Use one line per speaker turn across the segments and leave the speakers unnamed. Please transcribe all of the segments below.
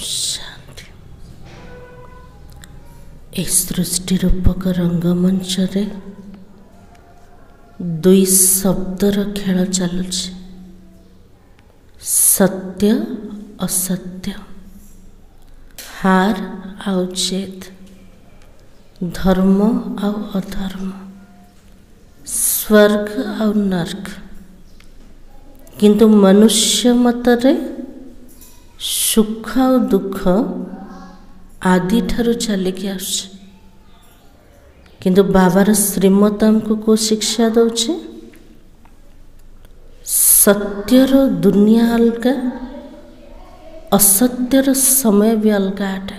शांति। ए सृष्टि रूपक रंगमंच रे दुई शब्दर खेल चलुछि, सत्य असत्य, हार आउ जीत, धर्म आउ अधर्म, स्वर्ग आउ नर्क। किंतु मनुष्य मतरे सुख और दुख आदि ठारू चलिकी आसुछि। किंतु बाबार श्रीमत हमको को शिक्षा दौचे, सत्यर दुनिया अलगा, असत्यर समय भी अलगा अटे।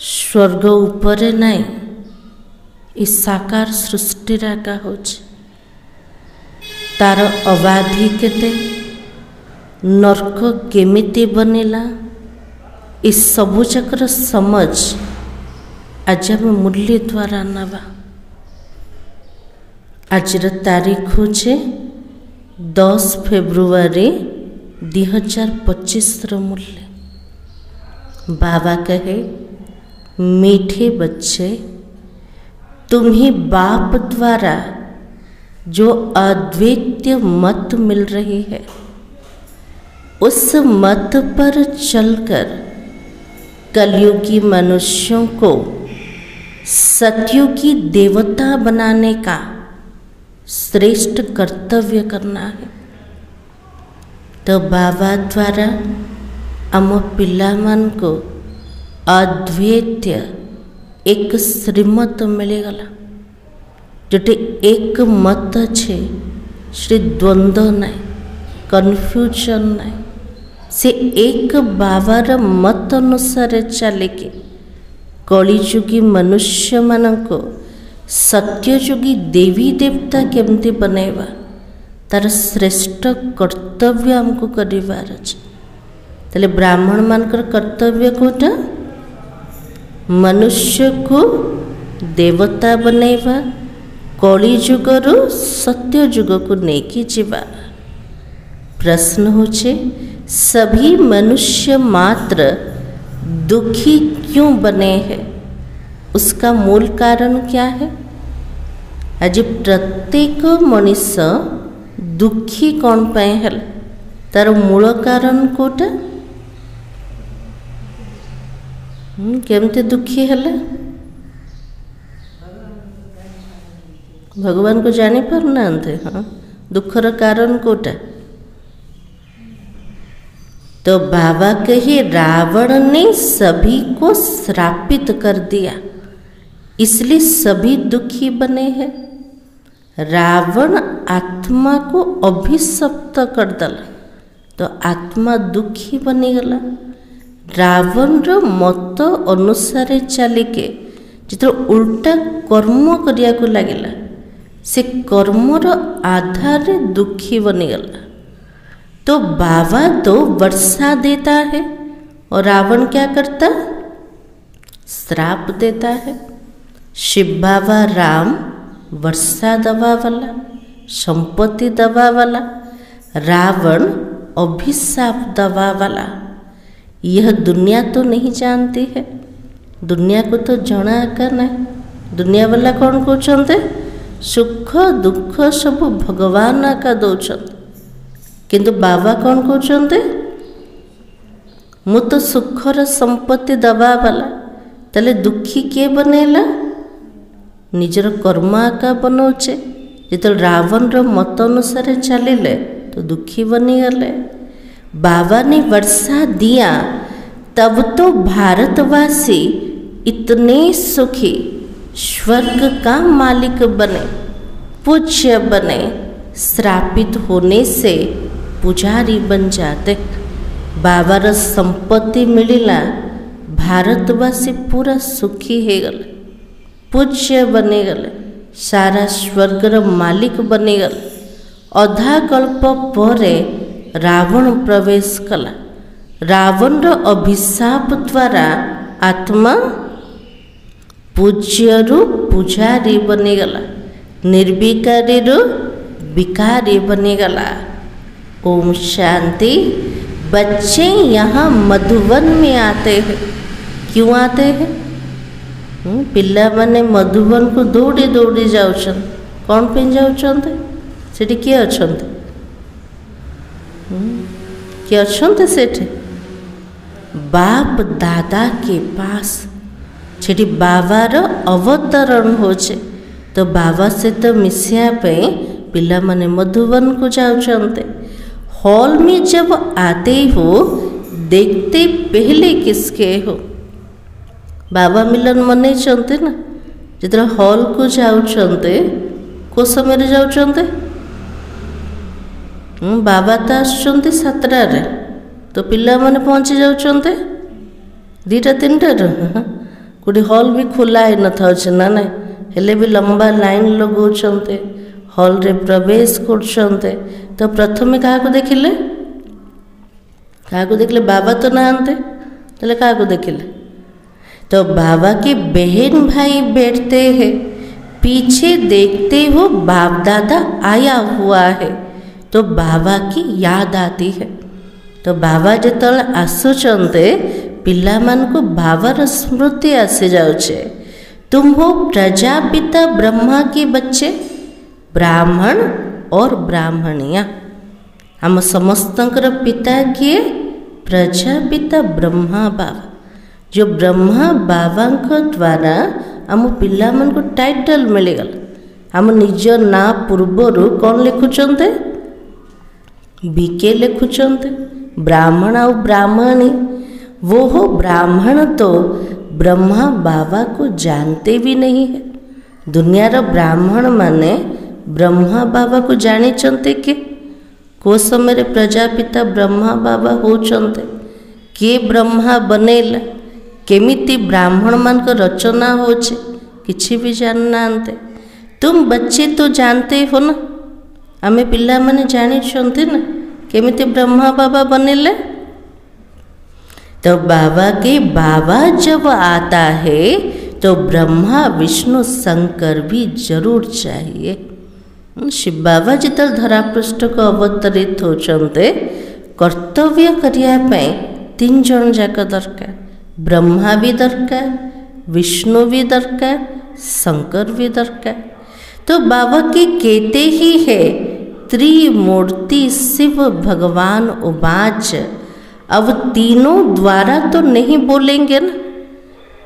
स्वर्ग उपरे नाई, इस साकार सृष्टि राका होचे, तार अबाधि केते, नर्क केमिति बनिला, इस सबु चक्र समझ आज आम मूल्य द्वारा नवा। आज तारीख होचे 10 फेब्रुआरी 2025 मूल्य। बाबा कहे, मीठे बच्चे, तुम्हें बाप द्वारा जो अद्वैत मत मिल रही है, उस मत पर चलकर कलयुगी मनुष्यों को सतयुगी देवता बनाने का श्रेष्ठ कर्तव्य करना है। तो बाबा द्वारा आम पिला मान को अद्वैत एक श्रीमत मिलगला, जोटे एक मत छे, श्री द्वंद्व नाई, कन्फ्यूजन नाई। से एक बाबार मत अनुसार चलिके कलिजुगी मनुष्य मानक सत्ययुगी देवी देवता केमती बनैबा तार श्रेष्ठ कर्तव्य हमको करिवार अछि। तले ब्राह्मण मानकर कर्तव्य कोटा, मनुष्य को देवता बनैबा, कलिजुगरु सत्ययुग को नेकी जीवा। प्रश्न होचे, सभी मनुष्य मात्र दुखी क्यों बने हैं? उसका मूल कारण क्या है? आज प्रत्येक मनुष्य दुखी कौन पाए है? तार मूल कारण कोटा केमते दुखी है? भगवान को जानी पारना। हाँ, दुखर कारण कोटा? तो बाबा कहे, रावण ने सभी को श्रापित कर दिया, इसलिए सभी दुखी बने हैं। रावण आत्मा को अभिशप्त कर दला, तो आत्मा दुखी बनीगला। रावण रो मत अनुसार चलिके जितो उल्टा कर्म करिया को लगिला, से कर्मर आधार दुखी बनीगला। तो बाबा तो वर्षा देता है और रावण क्या करता? श्राप देता है। शिव बाबा राम वर्षा दवा वाला, संपत्ति दवा वाला, रावण अभिशाप दवा वाला। यह दुनिया तो नहीं जानती है, दुनिया को तो जना कर नहीं। दुनिया वाला कौन कहते? सुख दुख सब भगवान का दौरान। किंतु बाबा कौन कहते? मु तो सुखर संपत्ति दबा वाला। तले दुखी किए बनेला? निजर कर्म आका बनौचे। जो रावण रो मत अनुसार चलिले तो दुखी बनीगले। बाबा ने वर्षा दिया, तब तो भारतवासी इतने सुखी, स्वर्ग का मालिक बने, पूज्य बने। श्रापित होने से पुजारी बन जाते। बाबार संपत्ति मिलिला, भारतवासी पूरा सुखी हो गले, पूज्य बने गले, सारा स्वर्गर मालिक बने गले। अधा कल्प परे रावण प्रवेश कला। रावण रो अभिशाप द्वारा आत्मा पूज्यरु पुजारी बनीगला, निर्विकारी विकारी बनीगला। ओम शांति। बच्चे यहाँ मधुवन में आते हैं। क्यों आते हैं? पिला माने मधुवन को दौड़ी दौड़ी जाउछन। कौन पे जाउछन्ते? सेठी किए अछन्ते? किए अछन्ते सेठी? बाप दादा के पास सेठी बाबार अवतरण होचे। तो बाबा से तो मिसिया पे पिला माने मधुवन को जाउछन्ते। हॉल में जब आते हो देखते पहले किसके हो? बाबा मिलन मने चलते ना जितना हॉल को जाउछन्ते को समय जाउछन्ते? बाबा तो आसुछन्ते 7टारे तो पिला माने पहुँची जाउछन्ते 2टा 3टारे। कोटी हॉल भी खुला ही न था ना ना हेले भी लंबा लाइन लगौछन्ते हॉल रे प्रवेश करछन्ते। तो प्रथमे क्या देखिले? क्या देखिले? बाबा तो नहांते तेले क्या देखिले? तो बाबा के बहन भाई बैठते हैं पीछे देखते हो बाप दादा आया हुआ है तो बाबा की याद आती है। तो बाबा जितने आसुचंते पिला मान को बाबार स्मृति आसी जाउछे। तुम हो प्रजापिता ब्रह्मा के बच्चे, ब्राह्मण और ब्राह्मणिया। आम समस्तंकर पिता किए? प्रजापिता ब्रह्मा बाबा। जो ब्रह्मा बाबा द्वारा आम पिला मान को टाइटल मिलगला। आम निज ना पूर्वर कौन लिखुचंते? बीके लिखुचंते ब्राह्मण और ब्राह्मणी। वो हो ब्राह्मण तो ब्रह्मा बाबा को जानते भी नहीं है। दुनिया रो ब्राह्मण माने ब्रह्मा बाबा को जानी चंते के को समय प्रजापिता ब्रह्मा बाबा होचंते के ब्रह्मा बनेला केमिति ब्राह्मण मान को रचना होचे किछि भी जाननांते। तुम बच्चे तो जानते हो ना, आमे पिला माने जानी चंते ना केमिति ब्रह्मा बाबा बनेले। तो बाबा के बाबा जब आता है तो ब्रह्मा विष्णु शंकर भी जरूर चाहिए। शिव बाबा जितने धरापृष्ठ को अवतरित होचंते कर्तव्य करिया 3 जन जाक दरकार। ब्रह्मा भी दरकार, विष्णु भी दरकार, शंकर भी दरकार। तो बाबा के कहते ही है त्रिमूर्ति शिव भगवान उवाच। अब तीनों द्वारा तो नहीं बोलेंगे ना,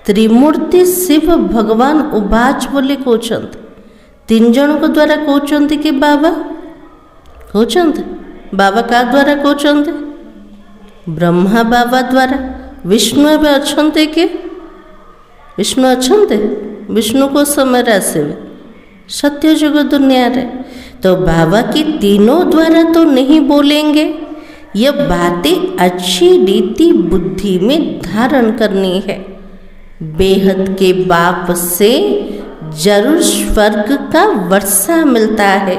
त्रिमूर्ति शिव भगवान उवाच बोले कहते 3 जन को द्वारा कहते कि बाबा कहते। बाबा का द्वारा कहते? ब्रह्मा बाबा द्वारा। विष्णु एवं अच्छे कि विष्णु अच्छे? विष्णु को समय आसवे सत्य जुग दुनिया रे। तो बाबा की तीनों द्वारा तो नहीं बोलेंगे। यह बातें अच्छी रीति बुद्धि में धारण करनी है। बेहद के बाप से जरूर स्वर्ग का वर्षा मिलता है।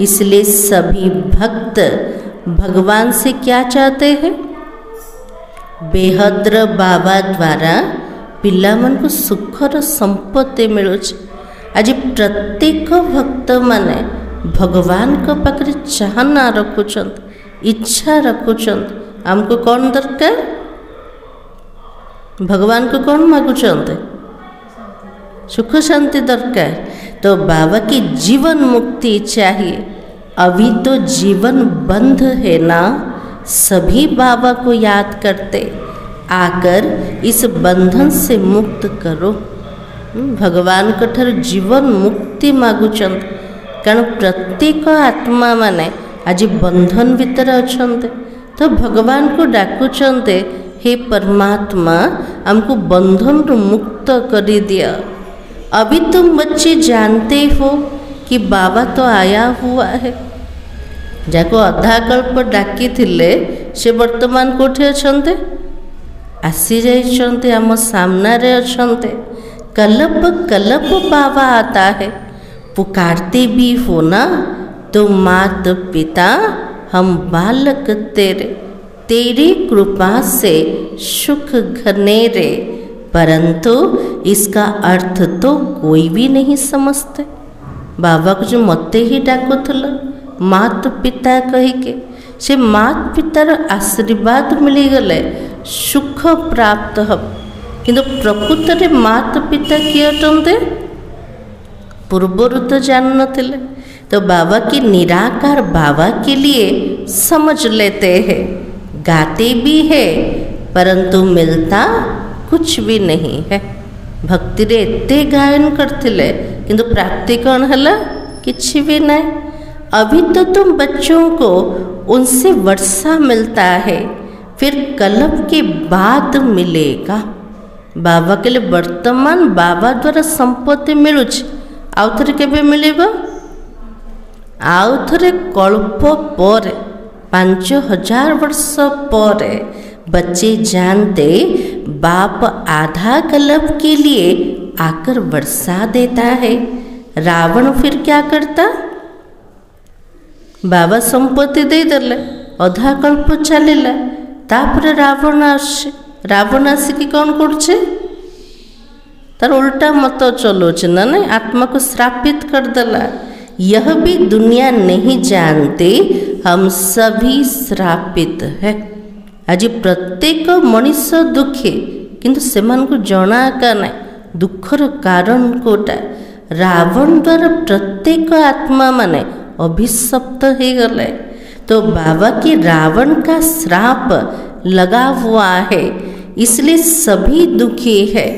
इसलिए सभी भक्त भगवान से क्या चाहते हैं? बेहद्र बाबा द्वारा पिला मन को सुखर संपत्ति मिलुच। आज प्रत्येक भक्त माने भगवान को पाखरे चाहना रखुचंत, इच्छा रखुचंत। हमको कौन दरकार? भगवान को कौन मागुचंत? सुख शांति दरकार। तो बाबा की जीवन मुक्ति चाहिए। अभी तो जीवन बंध है ना, सभी बाबा को याद करते आकर इस बंधन से मुक्त करो। भगवान कठर जीवन मुक्ति मागुचंत। कारण प्रत्येक आत्मा माने आज बंधन भीतर अच्छे। तो भगवान को डाकुचंते हे परमात्मा हमको बंधन मुक्त कर दिया। अभी तुम बच्चे जानते हो कि बाबा तो आया हुआ है। जाको अधा कल्प डाकी थिले से वर्तमान कोठे अच्छे? आसी जाइछन्ते, आम सामने रे अच्छे। कल्प कल्प बाबा आता है। पुकारते भी हो ना तो मात पिता हम बालक तेरे, तेरी कृपा से सुख घनेरे। परंतु इसका अर्थ तो कोई भी नहीं समझते। बाबा को जो मते ही डाकुथल मात पिता कही के से मात पितार आशीर्वाद मिलीगले सुख प्राप्त हम किंतु प्रकृत में मात पिता किए अटंते पूर्वर तो जान नथिले। तो बाबा की निराकार बाबा के लिए समझ लेते हैं, गाते भी है परंतु मिलता कुछ भी नहीं है। भक्ति रे एते गायन करथिले किंतु प्राप्ति कौन हला किछि भी नहीं। अभी तो तुम बच्चों को उनसे वर्षा मिलता है, फिर कल्प के बाद मिलेगा। बाबा के लिए वर्तमान बाबा द्वारा संपत्ति मिलुछि, आउ थरे केबे मिलेबो? आउ थरे कल्प पर 5000 वर्ष पर बच्चे जानते बाप आधा कल्प के लिए आकर वर्षा देता है। रावण फिर क्या करता? बाबा संपत्ति दे देले, अधा कल्प चलिला, तापर रावण आसे। रावण आसिकी कौन करछे? तार उल्टा मत चलोचे ना नहीं, आत्मा को श्रापित कर देला। यह भी दुनिया नहीं जानते हम सभी श्रापित है। आज प्रत्येक मनीष दुखी किंतु सेमान को जना का नहीं दुखर कारण कोटा। रावण द्वारा प्रत्येक आत्मा माने अभिशप्त हो गले। तो बाबा के रावण का श्राप लगा हुआ है, इसलिए सभी दुखी है।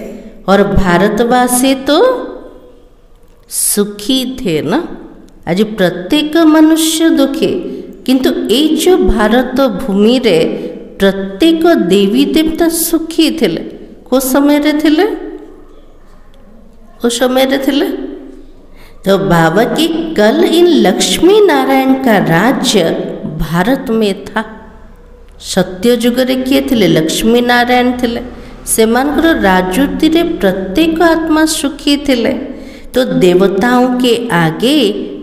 और भारतवासी तो सुखी थे ना। आज प्रत्येक मनुष्य दुखी किंतु ये जो भारत भूमि रे प्रत्येक देवी देवता सुखी थिले। को समय रे थिले? उस समय रे थिले। तो बाबा की कल इन लक्ष्मी नारायण का राज्य भारत में था। सत्य युग रे किए थिले? लक्ष्मी नारायण थिले। सेमानकर राजूति रे प्रत्येक आत्मा सुखी थिले। तो देवताओं के आगे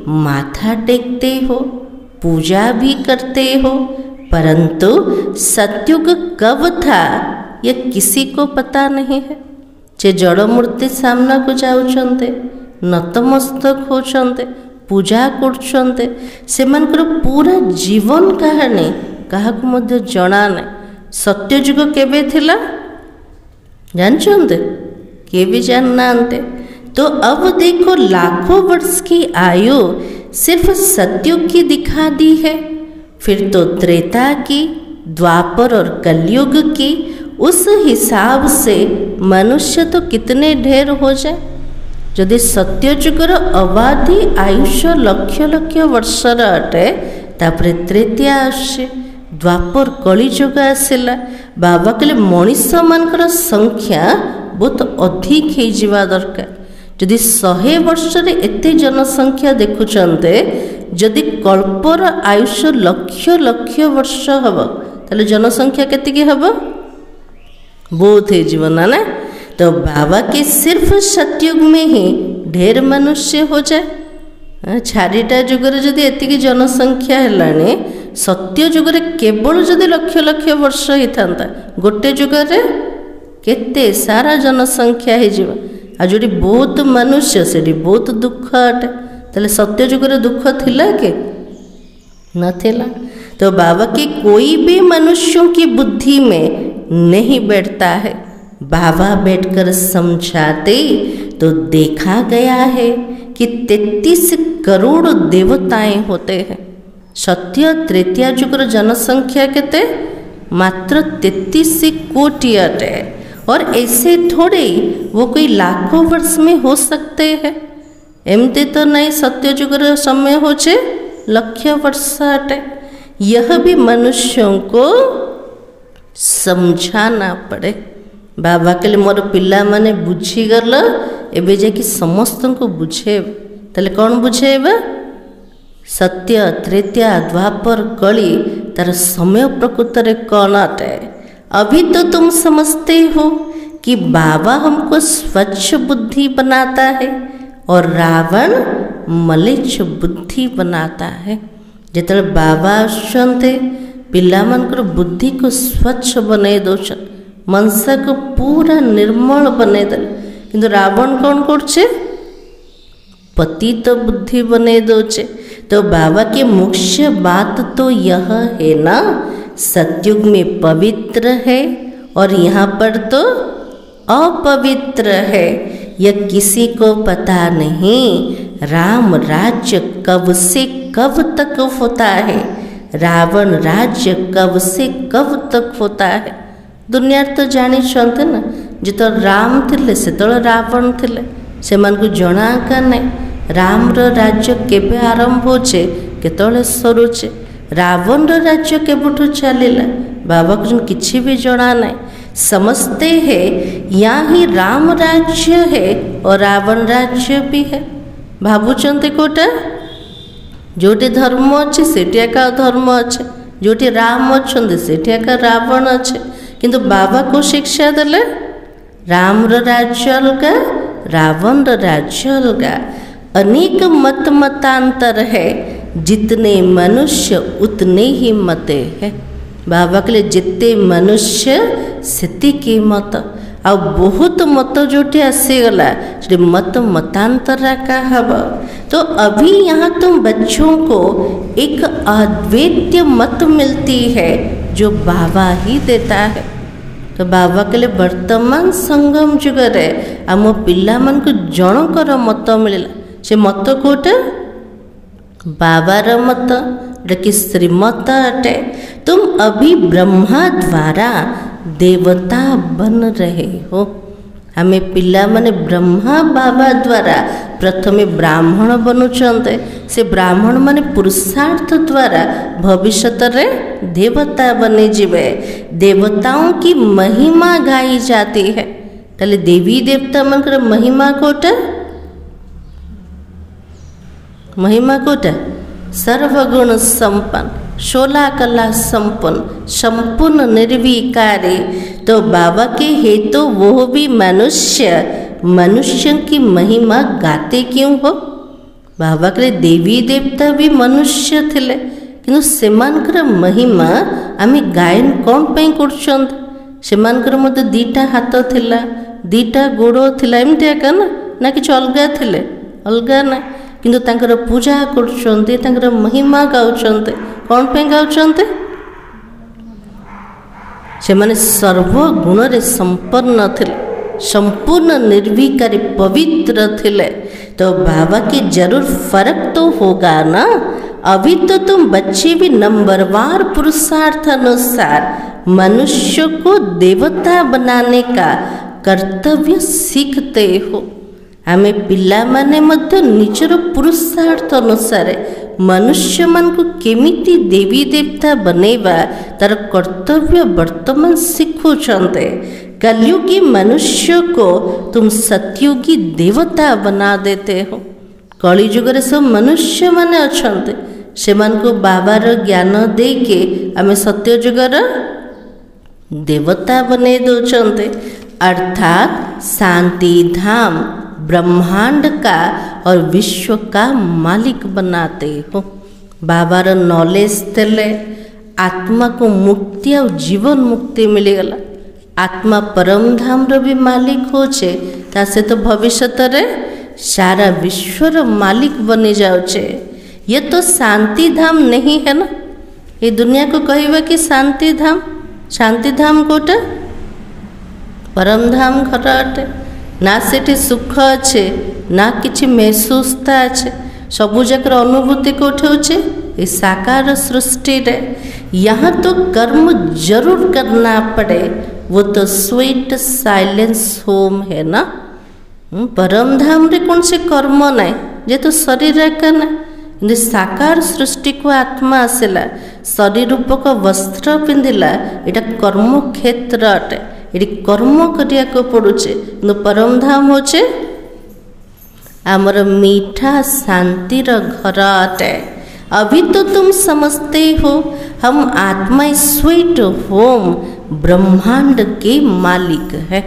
माथा टेकते हो, पूजा भी करते हो, परंतु सत्युग कब था यह किसी को पता नहीं है। जे जड़ मूर्ति सामना को जाउछन्ते, नतमस्तक होछन्ते, पूजा करछन्ते, सेमानकर पूरा जीवन कहानी काहाकु मध्य जଣା नहीं। सत्ययुग केबे थिला जानछन्ते? के भी जाननांते। तो अब देखो लाखों वर्ष की आयु सिर्फ सत्युग की दिखा दी है, फिर तो त्रेता की, द्वापर और कलयुग की। उस हिसाब से मनुष्य तो कितने ढेर हो जाए। यदि सत्ययुगर अबाधी आयुष्य लक्ष लक्ष वर्षर अटे, तापर तृतीया आसे, द्वापर कलिजुग आसला। बाबा कहले मनीष मानकर संख्या बहुत अधिक हो जावा दरकार। यदि 100 वर्ष रे एते जनसंख्या देखुचंते, यदि कल्पर आयुष्य लक्ष लक्ष वर्ष हब ताले जनसंख्या केतिकी हब? बहुत हो जीवन ना। तो बाबा के सिर्फ सतयुग में ही ढेर मनुष्य हो जाए। चारिटा जुगरे जदि एतिकी जनसंख्या हेलाने, सत्य जुगरे केवल जदि लक्ष लक्ष वर्ष ही था, गोटे जुगरे केते सारा जनसंख्या हो जीवा। आ जोड़ी बहुत मनुष्य से बहुत दुख अटे, ताले सत्य जुगरे दुख थिला के नथिला। तो बाबा की कोई भी मनुष्यों की बुद्धि में नहीं बैठता है। बाबा बैठकर समझाते तो देखा गया है कि 33 करोड़ देवताएं होते हैं। सत्य तृतीया जुगर जनसंख्या केते मात्र 33 कोटि अटे। और ऐसे थोड़े वो कोई लाखों वर्ष में हो सकते हैं। एमती तो नहीं, सत्य जुगर समय होचे लक्ष वर्ष अटे। यह भी मनुष्यों को समझाना पड़े। बाबा कहले मोर पिला माने बुझीगल, एबे जे कि समस्त को बुझे। ताले कौन बुझेबा? सत्य तृतीया द्वापर कली तार समय प्रकृत रे कौन अटे। अभी तो तुम समझते हो कि बाबा हमको स्वच्छ बुद्धि बनाता है और रावण मलेच्छ बुद्धि बनाता है। जिते बाबा आसते पिलामानकर बुद्धि को स्वच्छ बनई दौन, मनसा को पूरा निर्मल बनई दे। किंतु रावण कौन करछे? पतित बुद्धि बनई दौचे। तो बाबा की मुख्य बात तो यह है ना, सतयुग में पवित्र है और यहाँ पर तो अपवित्र है। यह किसी को पता नहीं। राम राज्य कब से कब तक होता है, रावण राज्य कब से कब तक होता है। दुनिया तो जानी ना, जो राम थे से रावण थे, से जना का नहीं रामर राज्य केबे आरंभ होचे केतले सरुचे, रावण राज्य केबुठु चलिला बाबा को किसी भी जना नहीं। समझते हैं यहाँ ही राम राज्य है और रावण राज्य भी है। भावुचंते कोटा जोटी धर्म अच्छे सेठिया का धर्म अच्छे, जोटी राम अच्छे सेठिया का रावण अच्छे। किंतु बाबा को शिक्षा देले रामर राज्य अलगा, रावण राज्य अलगा। अनेक मत मतांतर है, जितने मनुष्य उतने ही मते है। बाबा के लिए जितने मनुष्य सेति के मत आ बहुत मत जोटी आसीगला मत मतांतर का हब। तो अभी यहाँ तुम बच्चों को एक अद्वैत मत मिलती है जो बाबा ही देता है। तो बाबा के लिए वर्तमान संगम जुगरे आम पिला मन को जनकर मत मिलला, से मत कोटे बाबार मत कि श्रीमत अटे। तुम अभी ब्रह्मा द्वारा देवता बन रहे हो। हमें पिला माने ब्रह्मा बाबा द्वारा प्रथमे ब्राह्मण बनुचंते, से ब्राह्मण माने पुरुषार्थ द्वारा भविष्यत रे देवता बने जीवे। देवताओं की महिमा गाई जाती है। ताले देवी देवता मनकर महिमा कोटा, महिमा कोटा सर्वगुण संपन्न, 16 कला संपन्न, संपूर्ण निर्विकारी। तो बाबा के हेतु वो भी मनुष्य, मनुष्य की महिमा गाते क्यों हो? बाबा के देवी देवता भी मनुष्य थिले, किंतु सेमानकर महिमा आमे गायन कौन पे करछंत? सेमानकर मते दीटा हाथ थिला, दीटा गोड़ थिला, एमती एका ना कि अलगा थिले, अलगा ना। किंतु तांकर पूजा करछंते, तांकर महिमा गाउछंते। कौन पे गाउछंते? से माने सर्वगुण रे संपन्न थिले, संपूर्ण निर्विकारी पवित्र थिले। तो बाबा की जरूर फर्क तो होगा ना। अभी तो तुम बच्चे भी नंबरवार पुरुषार्थ अनुसार मनुष्य को देवता बनाने का कर्तव्य सीखते हो। आमे पिला माने मध्य निजर पुरुषार्थ अनुसार मनुष्य मन को केमिति देवी देवता बनेवा तार कर्तव्य वर्तमान शिखुचंते। कलयुगी मनुष्य को तुम सतयुगी देवता बना देते हो। कली जुगरे सब मनुष्य माने अछंते, सेमान को बाबार ज्ञान दे के आमे सत्य जुगर देवता बने दौचंते। अर्थात शांति धाम ब्रह्मांड का और विश्व का मालिक बनाते हो। बाबार नॉलेज तेले आत्मा को मुक्ति और जीवन मुक्ति मिलेगला। आत्मा परम धाम रो भी मालिक होचे, तासे तो भविष्यत रे सारा विश्वर मालिक बनी जाउचे। ये तो शांति धाम नहीं है ना। ये दुनिया को कहवा कि शांति धाम, शांति धाम कोटा परम धाम घर अटे। ना सेठी सुख अच्छे ना किछि महसूसता अच्छे, सबू जाकर अनुभूति कोठे होचे ये साकार सृष्टि रे। यहाँ तो कर्म जरूर करना पड़े, वो तो स्वीट साइलेंस होम है ना। परम धाम रे कौन से कर्म नाई, जे तो शरीर का ना। किंतु साकार सृष्टि को आत्मा आसेला, शरीर रूपक वस्त्र पिंधिला, एटा कर्म क्षेत्र अटे। ये कर्म करिया को पड़ुचे। परम धाम होचे आमर मीठा शांतिर घर अटे। अभी तो तुम समझते हो हम आत्मा स्वीट होम ब्रह्मांड के मालिक है।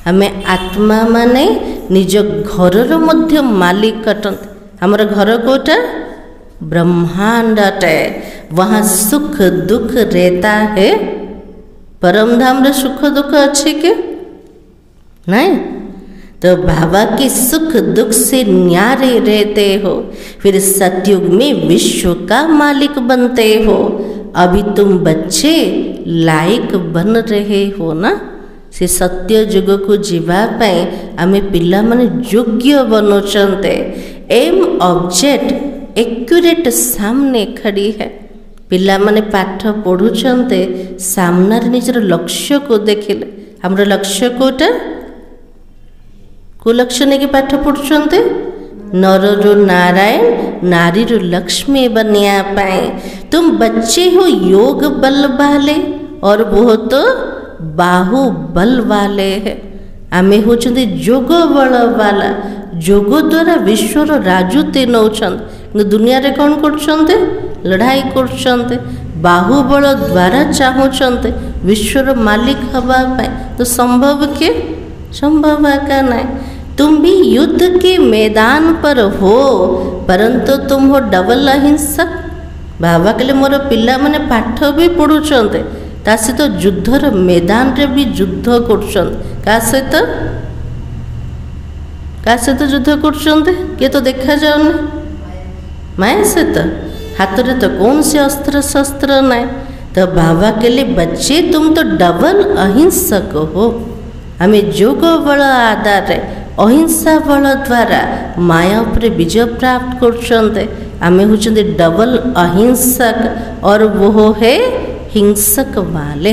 हमें आत्मा माने निज घर मध्य मालिक अटंत। हमर घर कोटा ब्रह्मांड अटे, वहाँ सुख दुख रहता है। परम धाम रे सुख दुख अच्छे के नहीं। तो बाबा के सुख दुख से न्यारे रहते हो, फिर सतयुग में विश्व का मालिक बनते हो। अभी तुम बच्चे लायक बन रहे हो ना, से सत्य जुग को जीवा पाए आमे पिला माने योग्य बनोचंते। एम ऑब्जेक्ट एक्यूरेट सामने खड़ी है। पिला माने पाठ पढ़ुचंते सामना निजर लक्ष्य को देखिले। हमर लक्ष्य कोटा को लक्ष्य नहीं कि पाठ पढ़ुचंते नररु नारायण नारीरु लक्ष्मी बनिया पाए। तुम बच्चे हो योग बल वाले और वो तो बाहुबल वाले है। आमे होचंदे जोग बल वाला। जोग द्वारा विश्वर राजुते नौचंद दुनिया रे कौन करचंदे लड़ाई करचंदे। बाहुबल द्वारा चाहूचंदे विश्वर मालिक हवा पाए। तो संभव के संभव का नहीं। तुम भी युद्ध के मैदान पर हो, परंतु तुम हो डबल अहिंसक। बाबा कहले मोर पिला माने पाठ भी पढ़ुचंदे ता सहित युद्धर मैदान रे भी युद्ध करचंदे। का सहित युद्ध करचंदे किए तो देखा जाऊनी माया सहित। हाथ रे तो कौन से अस्त्र शस्त्र ना। तो बाबा कहले बच्चे तुम तो डबल अहिंसक हो। हमें जोग बल आधार अहिंसा बल द्वारा माया उपरे विजय प्राप्त करचंदे। आमे होचंदे डबल अहिंसक और वो है हिंसक वाले।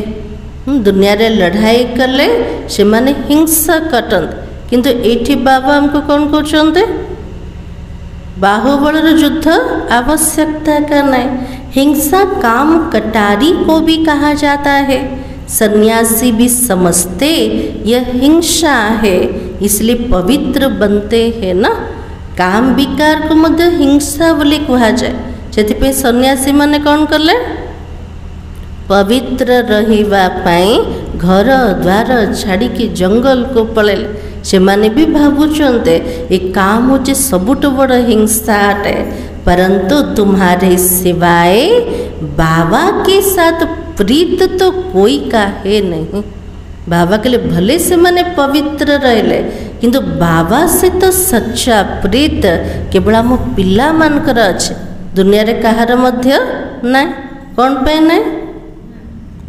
दुनिया रे लड़ाई कले से माने हिंसा कटंद। किंतु एठी बाबा हमको कौन कहते बाहुबल युद्ध आवश्यकता का नहीं। हिंसा काम कटारी को भी कहा जाता है। सन्यासी भी समझते यह हिंसा है, इसलिए पवित्र बनते हैं ना। काम विकार को मध्य हिंसा बोली कहा जाए। से सन्यासी माने कौन कले पवित्र रहिबा पाई घर द्वार छाड़ी के जंगल को पड़ेले। से माने भी भावुचंते ये काम होचे सबुठ बड़ हिंसा है। परंतु तुम्हारे सिवाय बाबा के साथ प्रीत तो कोई का है नहीं। बाबा के लिए भले से माने पवित्र रहले, किंतु बाबा से तो सच्चा प्रीत केवल आम पिला मानकर अच्छे। दुनिया रे कहार मध्य ना। कौन पे नहीं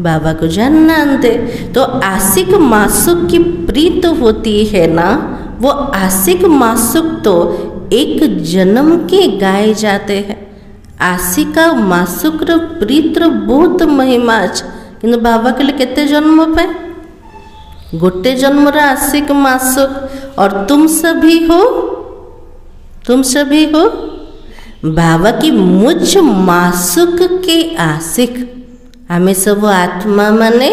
बाबा को जानना अंते। तो आशिक मासुक की प्रीत होती है ना, वो आशिक मासुक तो एक जन्म के गाए जाते हैं। आशिका मासुक प्रीत बहुत महिमा अच्छे, किंतु बाबा के लिए केते जन्म पे गोटे जन्म आशिक मासुक। और तुम सभी हो बाबा की मुझ मासुक के आशिक। आमे सब आत्मा माने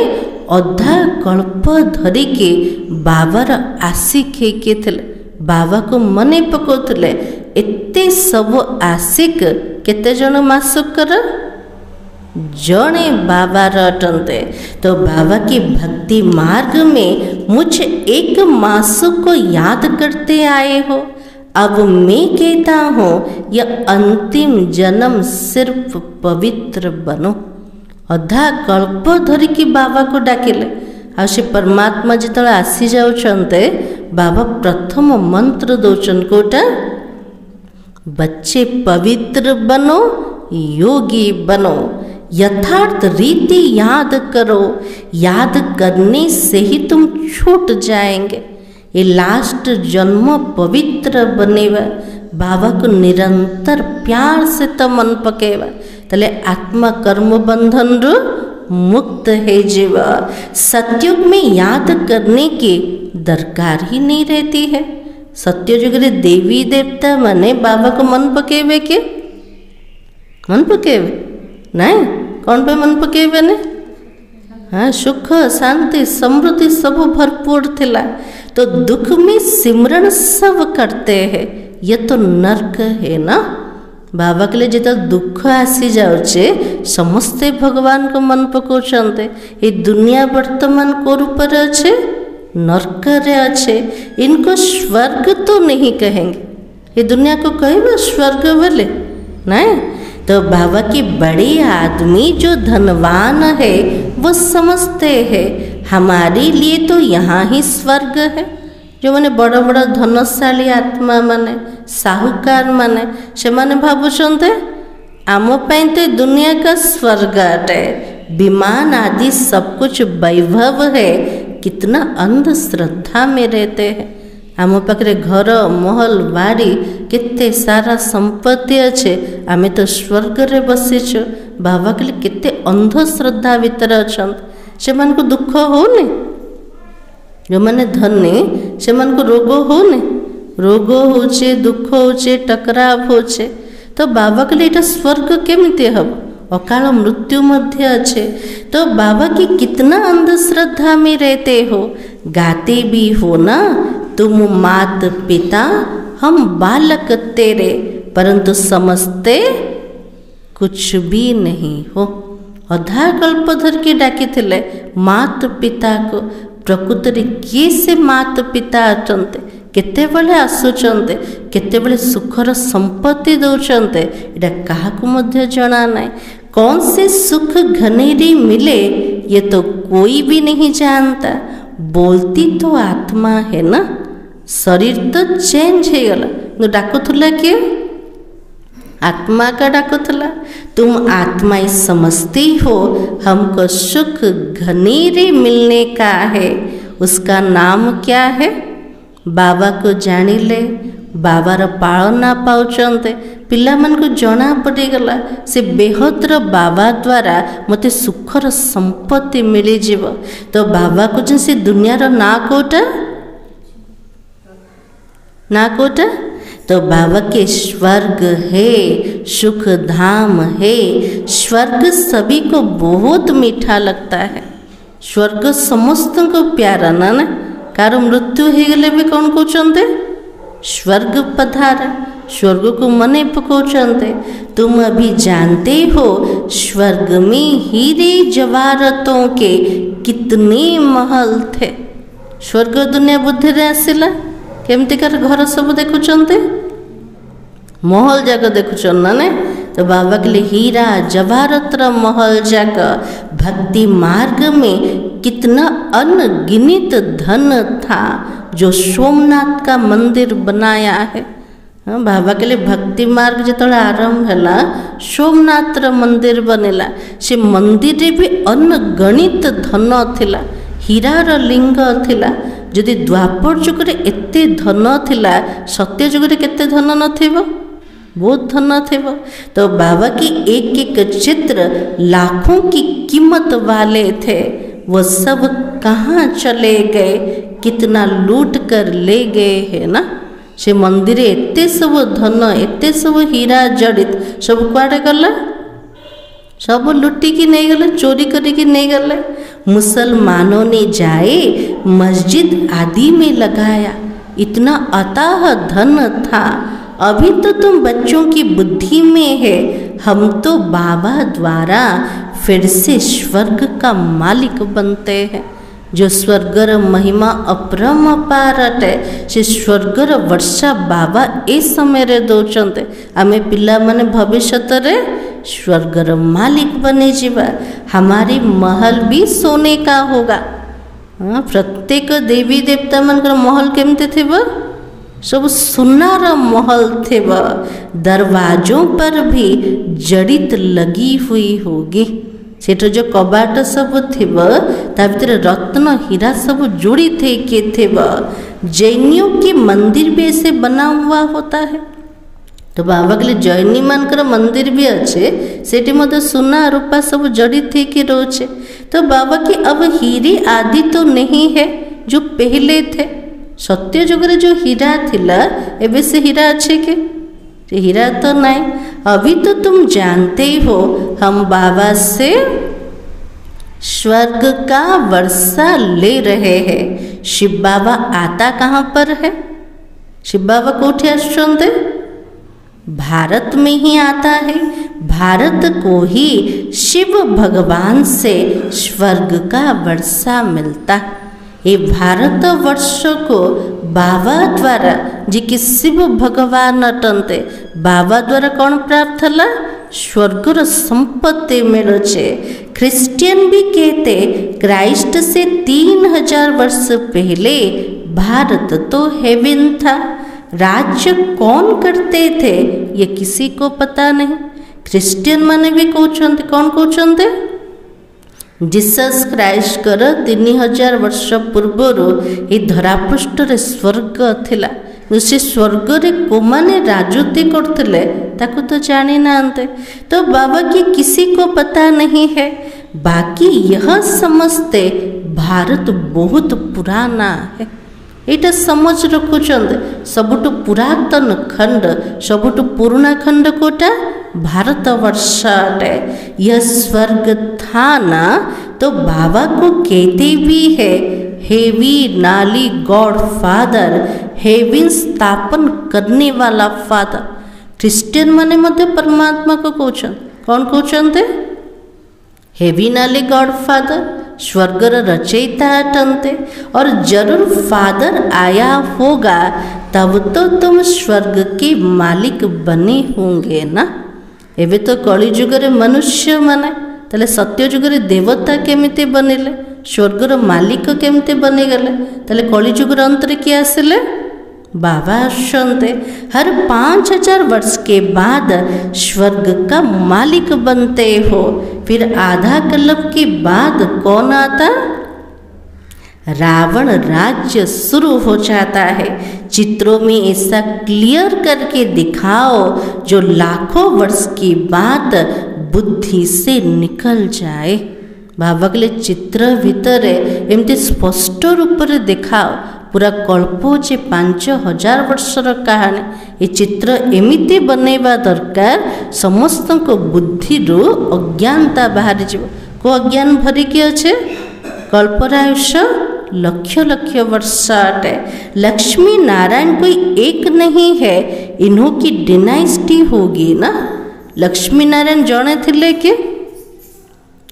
अधा कल्प धरिके बाबार आशिक हेके थिले। बाबा को मने पकोतले। एते सब आशिक केते जन मासुक कर जने बाबा अटंते। तो बाबा की भक्ति मार्ग में मुझ एक मासुक को याद करते आए हो। अब मैं कहता हूँ यह अंतिम जन्म सिर्फ पवित्र बनो। अधा कल्प धरिकी बाबा को डाकिले। आ से परमात्मा जिते आसी जाउछन्ते बाबा प्रथम मंत्र दौचन कोटा बच्चे पवित्र बनो योगी बनो। यथार्थ रीति याद करो, याद करने से ही तुम छूट जाएंगे। ये लास्ट जन्म पवित्र बनेवा। बाबा को निरंतर प्यार से तो मन पकेवा, तले आत्मा कर्म बंधन रू मुक्त है जीव। सत्युग में याद करने की दरकार ही नहीं रहती है। सत्ययुग रे देवी देवता माने बाबा को मन पकेवे के मन पकेवे नहीं। कौन पे मन पकेवे ने हाँ सुख शांति समृद्धि सब भरपूर थिला। तो दुख में सिमरन सब करते हैं। ये तो नर्क है ना। बाबा के लिए जितना दुख आसी जाउचे समस्ते भगवान को मन पकाउछन्ते। ये दुनिया वर्तमान को ऊपर अच्छे नर्क रे अच्छे। इनको स्वर्ग तो नहीं कहेंगे। ये दुनिया को कहेगा स्वर्ग बोले नहीं। तो बाबा के बड़े आदमी जो धनवान है वो समझते हैं हमारे लिए तो यहाँ ही स्वर्ग है। जो मैंने बड़ बड़ धनशाली आत्मा माने साहूकार माने से माने भावुंटे आम तो दुनिया का स्वर्ग अटे, विमान आदि सब कुछ वैभव है, कितना अंधश्रद्धा में रहते हैं। आम पाखे घर महल बाड़ी केते सारा संपत्ति अच्छे, आमे तो स्वर्ग रे बसीचु। बाबा कहले केते अंधश्रद्धा भीतर अच्छा से मन को दुख होने, जो मैंने धनी से मन को रोग होने, रोग होचे दुख होचे टकराव होचे। तो बाबा कहले एटा स्वर्ग केमिति हम, अकाल मृत्यु मध्य अच्छे। तो बाबा की कितना अंधश्रद्धा में रहते हो। गाते भी हो ना तुम मात पिता हम बालक तेरे, परंतु समझते कुछ भी नहीं हो। अधा कल्पधर के डाकी थिले मात पिता को, प्रकृति किए से मात पिता अचंते, केतेबेले आसुचंते, केतेबेले सुखर संपत्ति दौचंते, एटा काहाकू मध्य जना नहीं। कौन से सुख घनेरी मिले ये तो कोई भी नहीं जानता। बोलती तो आत्मा है ना, शरीर तो चेंज हो गला, डाकुला किए आत्मा का डाकुला। तुम आत्मा ही समझती हो हमको सुख घनेरे मिलने का है, उसका नाम क्या है। बाबा को जानिले, बाबार पालना पाउचंते, पिला मन को जना पड़ीगला से बेहतर बाबा द्वारा मते सुखर संपत्ति मिली जीव। तो बाबा को से दुनियार ना कोटा ना कोटा, तो बाबा के स्वर्ग है, सुख धाम है। स्वर्ग सभी को बहुत मीठा लगता है, स्वर्ग समस्त को प्यारा ना ना। कार मृत्यु हो गले भी कौन कहते स्वर्ग पधारा, स्वर्ग को मने पकाते। तुम अभी जानते हो स्वर्ग में हीरे जवाहरातों के कितने महल थे। स्वर्ग दुनिया बुद्धि रे आसिला केमतिकार घर सब देखुचंते, महल जाक देखुचन ना ने। तो बाबा के लिए हीरा जवाहरतर महल जाक, भक्ति मार्ग में कितना अनगिनित धन था जो सोमनाथ का मंदिर बनाया है। बाबा के लिए भक्ति मार्ग जो आरंभ है सोमनाथ मंदिर बनेला, से मंदिर भी अनगणित धन थिला, हीरार लिंग थिला। जदि द्वापर जुग एते धन थिला, सत्य जुग केते धन नथिबो, बहुत धन थिब। तो बाबा की एक एक चित्र लाखों की कीमत वाले थे, वो सब कहाँ चले गए, कितना लूट कर ले गए है ना। से मंदिर एते सब धन एते सब हीरा जड़ित सब कुआड़े गला, सब लुटी की नहीं गले, चोरी करी नहीं गले। मुसलमानों ने जाए मस्जिद आदि में लगाया, इतना अथाह धन था। अभी तो तुम बच्चों की बुद्धि में है, हम तो बाबा द्वारा फिर से स्वर्ग का मालिक बनते हैं। जो स्वर्गर महिमा अपरम्पार अटे, से स्वर्गर वर्षा बाबा ए समय रे दौचंते। आमे पिला माने भविष्य रे स्वर्गर मालिक बने जीवा। हमारी महल भी सोने का होगा। प्रत्येक देवी देवता मनकर महल केमते थिबो, सब सुनार महल थिब। दरवाजों पर भी जड़ित लगी हुई होगी। सेठ जो कबाट सब थिब ता भीतर रत्न हीरा सब जोड़ी थे के थिब। जैनियों की मंदिर भी ऐसे बना हुआ होता है। तो बाबा के लिए जैनी मानकर मंदिर भी अच्छे, सेठी मध्य सुना रूपा सब जड़ित थे कि रोचे। तो बाबा की अब हीरे आदि तो नहीं है जो पहले थे। सत्य जुग रे जो हीरा थिला एबे से हीरा अच्छे के हीरा तो नहीं। अभी तो तुम जानते हो हम बाबा से स्वर्ग का वर्षा ले रहे हैं। शिव बाबा आता कहाँ पर है? शिव बाबा कोठे आश्चंदे भारत में ही आता है। भारत को ही शिव भगवान से स्वर्ग का वर्षा मिलता है। ये भारत वर्ष को बाबा द्वारा जी कि शिव भगवान अटंते, बाबा द्वारा कौन प्राप्त हला? स्वर्गर संपत्ति मिलुचे। क्रिश्चियन भी कहते क्राइस्ट से 3000 वर्ष पहले भारत तो हेवन था। राज्य कौन करते थे ये किसी को पता नहीं। ख्रीस्टियन माने भी कहते कौन कहते जीसस क्राइस्टर 3000 वर्ष पूर्वर ये धरापृष्ठ स्वर्ग थिला। से स्वर्ग रे को माने राजूती करते ताकू तो जानी नाते। तो बाबा की किसी को पता नहीं है। बाकी यह समझते भारत बहुत पुराना है। यहाँ समझ रखुंत सबुठ पुरातन खंड सबुठ पुराना खंड कोटा भारत वर्ष अटे। यह स्वर्ग था ना। तो बाबा को कहते भी है हेवी नाली गॉड फादर, हेवन स्थापन करने वाला फादर। क्रिश्चियन माने मध्य परमात्मा को कौन कौन कहते हेवी नाली गॉड फादर, स्वर्गर रचयिता अटंते। और जरूर फादर आया होगा तब तो तुम स्वर्ग के मालिक बने होंगे ना। एबे तो कली जुगरे मनुष्य माने ताले सत्य जुगरे देवता केमिति बनिले, स्वर्गर मालिक केमिति बनिगले। ताले कली जुगर अंतरे किए आसिले बाबा आसते। हर 5000 वर्ष के बाद स्वर्ग का मालिक बनते हो। फिर आधा कल्प के बाद कौन आता? रावण राज्य शुरू हो जाता है। चित्रों में ऐसा क्लियर करके दिखाओ जो लाखों वर्ष की बात बुद्धि से निकल जाए। बाबा के चित्र भितर एमती स्पष्ट रूप से दिखाओ पूरा कल्प जे 5000 वर्षर कहानी। ये चित्र एमिति बनैबा दरकार समस्त बुद्धि अज्ञानता बाहरी जीव। को अज्ञान भरिकी अच्छे कल्पर आयुष्य लक्ष लक्ष वर्ष अटे। लक्ष्मी नारायण कोई एक नहीं है, इन्हों की डिनाइस्टी होगी ना। लक्ष्मी नारायण जड़े थिले कि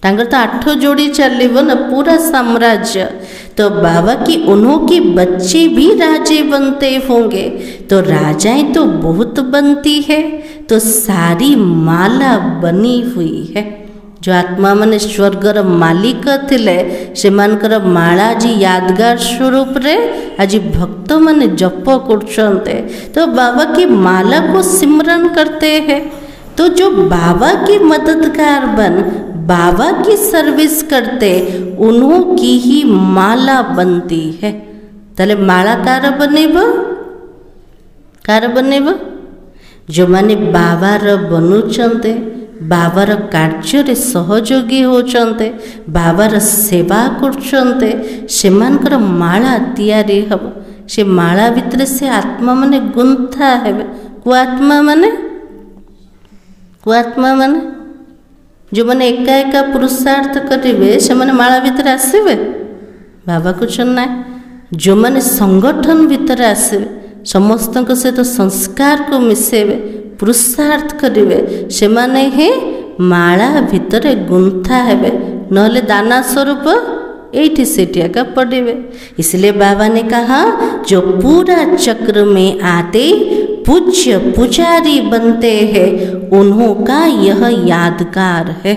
तांगर तो 8 जोड़ी चलिबो ना पूरा साम्राज्य। तो बाबा की उन्हों के बच्चे भी राजे बनते होंगे। तो राजाएं तो बहुत बनती है। तो सारी माला बनी हुई है। जो आत्मा माने स्वर्गर मालिक थिले सेमानकर माला जी यादगार स्वरूप रे आज भक्त माने जप करछन्ते। तो बाबा की माला को सिमरन करते हैं। तो जो बाबा की मददगार बन बाबा की सर्विस करते उन्हों की ही माला बनती है। ताले माला कार बनेब जो माने बाबार बनुचंते, बाबार कार्य सहयोगी होचंते, बाबार सेवा करचंते, सेमानकर माला तैयारी हब। से माला भितर से आत्मा माने गुंथा हेबे। को आत्मा माने जो मैंने एका एका पुरुषार्थ करेंगे से मैंने माला भितर आसवे बाबा को चुना। जो मैंने संगठन भितर आसवे समस्त सहित संस्कार को मिसेबे पुरुषार्थ करेंगे से माने ही माला भितर गुंथा हेबे। नहले दाना स्वरूप एठी सेठिया का पड़े। इसलिए बाबा ने कहा जो पूरा चक्र में आते पूज्य पुजारी बनते हैं उन्हों का यह यादगार है।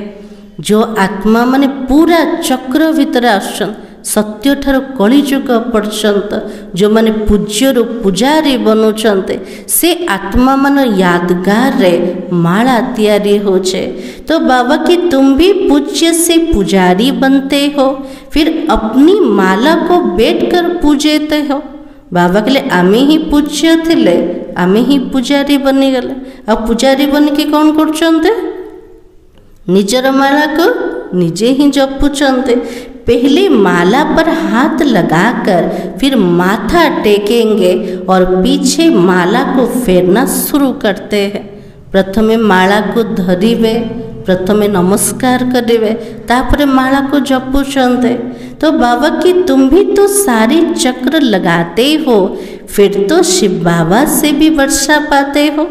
जो आत्मा माने पूरा चक्र भितर आसन सत्य ठार कलिजुग पर्यंत जो माने पूज्य पुजारी बनुचंते से आत्मा मान यादगार रे माला तैयारी होचे। तो बाबा की तुम भी पूज्य से पुजारी बनते हो फिर अपनी माला को बैठकर पूजते हो। बाबा के लिए आमे ही पूज्य थिले आमे ही पुजारी बनी गले। अब पुजारी बन के कौन करचंते निजर माला को निजे ही जपुचंते। पहले माला पर हाथ लगाकर फिर माथा टेकेंगे और पीछे माला को फेरना शुरू करते हैं। प्रथमे माला को धरिवे, प्रथमे नमस्कार करेंगे, तापर माला को जपुचंते। तो बाबा की तुम भी तो सारे चक्र लगाते हो फिर तो शिव बाबा से भी वर्षा पाते हो।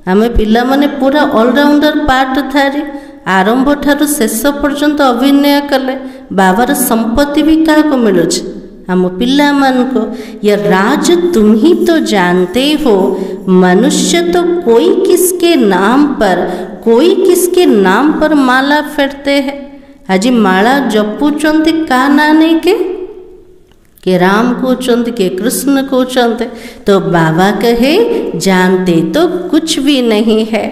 आमे पिला माने पूरा ऑलराउंडर पार्ट थारी आरंभ ठारू शेष पर्यंत अभिनय कले बाबार संपत्ति भी क्या को मिलुछ आम पिला मान को। यह राज तुम ही तो जानते हो। मनुष्य तो कोई किसके नाम पर माला फेरते हैं। आज माला जपुचंती का ना नहीं के के राम कहते के कृष्ण कहते। तो बाबा कहे जानते तो कुछ भी नहीं है,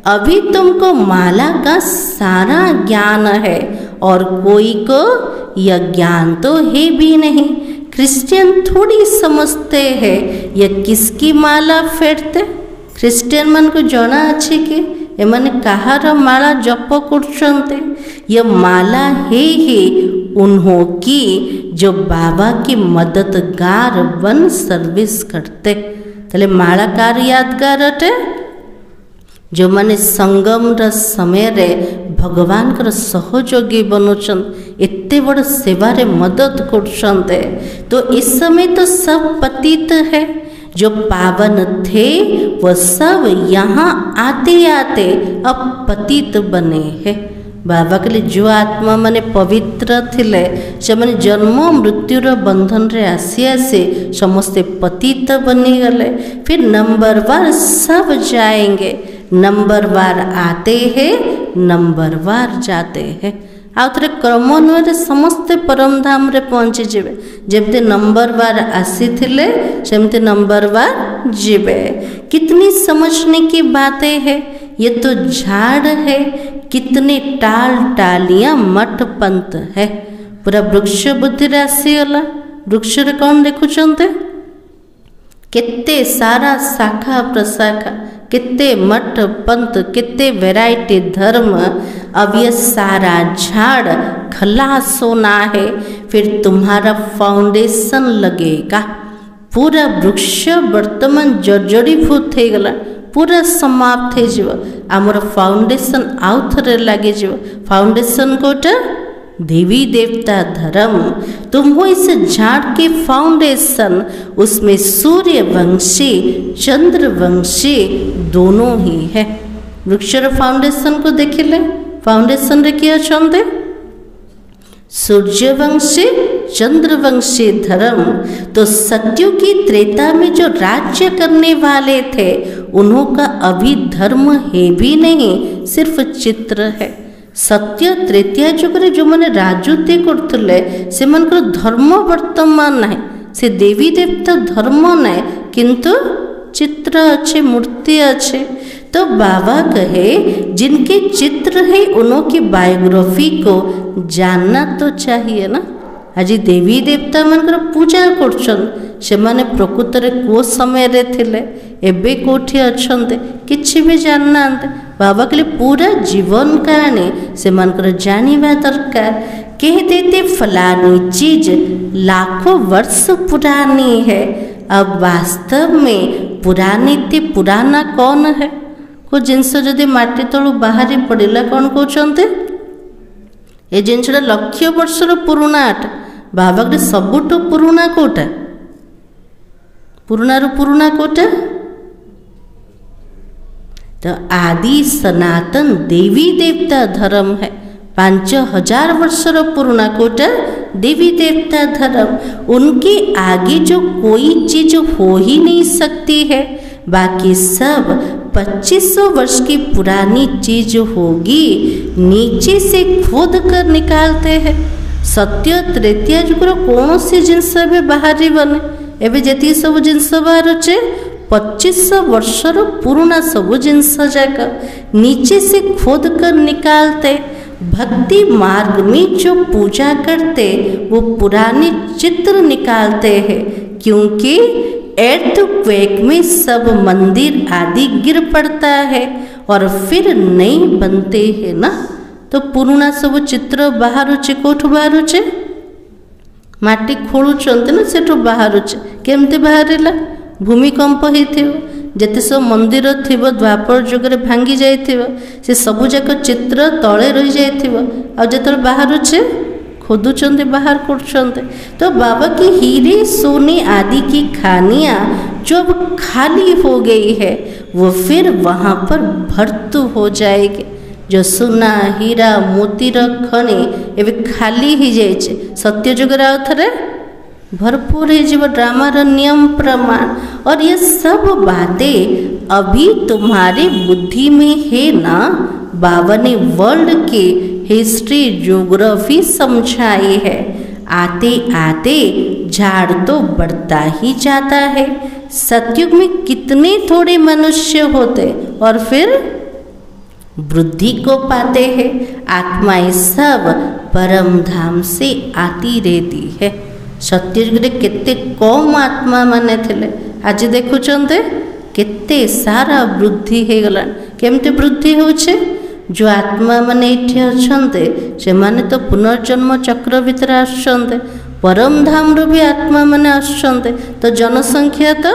अभी तुमको माला का सारा ज्ञान है और कोई को यह ज्ञान तो है भी नहीं। क्रिश्चियन थोड़ी समझते हैं यह किसकी माला फेरते। क्रिश्चियन मन को जना अच्छे कि एमाने कहार माला जप करछन्ते। यह माला है उन्हों की जो बाबा की मददगार बन सर्विस करते। तले माला कार यादगार अटे जो माने संगम र समय रे भगवान कर सहयोगी बनुचन, इतने बड़ सेवा रे मदद करछन्ते। तो इस समय तो सब पतित है, जो पावन थे वह सब यहाँ आते आते अब पतित बने हैं। बाबा के लिए जो आत्मा माने पवित्र थिले से माने जन्म मृत्युर बंधन रे आसी आसी समस्ते पतित बनी गले। फिर नंबरवार सब जाएंगे, नंबरवार आते हैं नंबरवार जाते हैं। आउ थे क्रमान्वय समस्ते परम धाम रे पहुँची जीवे। जमती नंबरवार आसी थिले सेमती नंबरवार जीवे। कितनी समझने की बातें हैं। ये तो झाड़ है, कितने टाल टालियां मठ पंत है। पूरा वृक्ष बुद्धि राशि गला। वृक्ष रे कौन देखुचंते केते सारा शाखा प्रशाखा, कितने मठ पंत, कितने वैरायटी धर्म। अब ये सारा झाड़ खलास होना है, फिर तुम्हारा फाउंडेशन लगेगा। पूरा वृक्ष वर्तमान जर्जरीभूत हो गला, पूरा समाप्त हो जीव। आमर फाउंडेशन आउ थे लगे जीव। फाउंडेशन कोटा देवी देवता धर्म। तुम हो इस झाड़ के फाउंडेशन, उसमें सूर्यवंशी चंद्रवंशी दोनों ही है। वृक्षर फाउंडेशन को देखिले, फाउंडेशन रे किए छंदे सूर्यवंशी चंद्रवंशी धर्म। तो सत्यु की त्रेता में जो राज्य करने वाले थे उन्हों का अभी धर्म है भी नहीं, सिर्फ चित्र है। सत्य तृतीय जुग रे जो मैंने राजूती करथले से मन को धर्म वर्तमान नहीं, से देवी देवता धर्म नहीं, किंतु चित्र अच्छे मूर्ति अच्छे। तो बाबा कहे जिनके चित्र है उन्हों की बायोग्राफी को जानना तो चाहिए ना। आज देवी देवता मनकर पूजा करछन, से माने प्रकृत रे को समय रे थिले एबे कोठी अछंते किछि भी जानना। बाबा के लिए पूरा जीवन कहानी से मनकर जानिबा दरकार। कह देते फलानी चीज लाखों वर्ष पुरानी है, अब वास्तव में पुरानी ते पुराना कौन है। को जिनस जदि माटी तलु बाहरी पड़िला कौन कहते ए जिनसा लक्ष वर्षर पुराना आट। बाबा के सबुठु पुराना कोटा, पुराना पुराना कोटा तो आदि सनातन देवी देवता धर्म है। 5000 वर्षर पुराना कोटा देवी देवता धर्म। उनके आगे जो कोई चीज हो ही नहीं सकती है, बाकी सब 2500 वर्ष की पुरानी चीज होगी, नीचे से खोद कर निकालते हैं। सत्य तृतीय जुगर कौन सी जिनस बाहरी बने एवं जी सब जिनस बाहर 2500 वर्षर पुराना सब जिनस जाक नीचे से खोद कर निकालते। भक्ति मार्ग में जो पूजा करते वो पुराने चित्र निकालते हैं, क्योंकि एर्थक्वेक में सब मंदिर आदि गिर पड़ता है और फिर नए बनते हैं ना। तो पुराना सब चित्र बाहर कोठू बाहर माटी खोलुंट ना से बाहर केमती बाहर भूमिकंप होते जिते सब मंदिर थी द्वापर जुगे भांगी जाइथिबो से सबू जाक चित्र तले रही जाइथिबो जो बाहर खोदुंट बाहर कर। तो बाबा की हीरे सोने आदि की खानियाँ जो अब खाली हो गई है वो फिर वहाँ पर भर्तु हो जाएगी। जो सोना हीरा मोतीर खनि एवं खाली ही जाइए, सत्य जुग थे भरपूर हो ड्रामार नियम प्रमाण। और ये सब बातें अभी तुम्हारी बुद्धि में है ना। बाबा ने वर्ल्ड की हिस्ट्री ज्योग्राफी समझाई है। आते आते झाड़ तो बढ़ता ही जाता है। सतयुग में कितने थोड़े मनुष्य होते और फिर वृद्धि को पाते हैं। आत्माएं सब परम धाम से आती रहती है। सतयुग केते कम आत्मा माने थिले, आज देखुचंते केते सारा वृद्धि हो गला। केमते वृद्धि होचे? जो आत्मा माने इठे अछंते से माने तो पुनर्जन्म चक्र भीतर आछंते, परम धाम रो भी आत्मा माने आछंते, तो जनसंख्या तो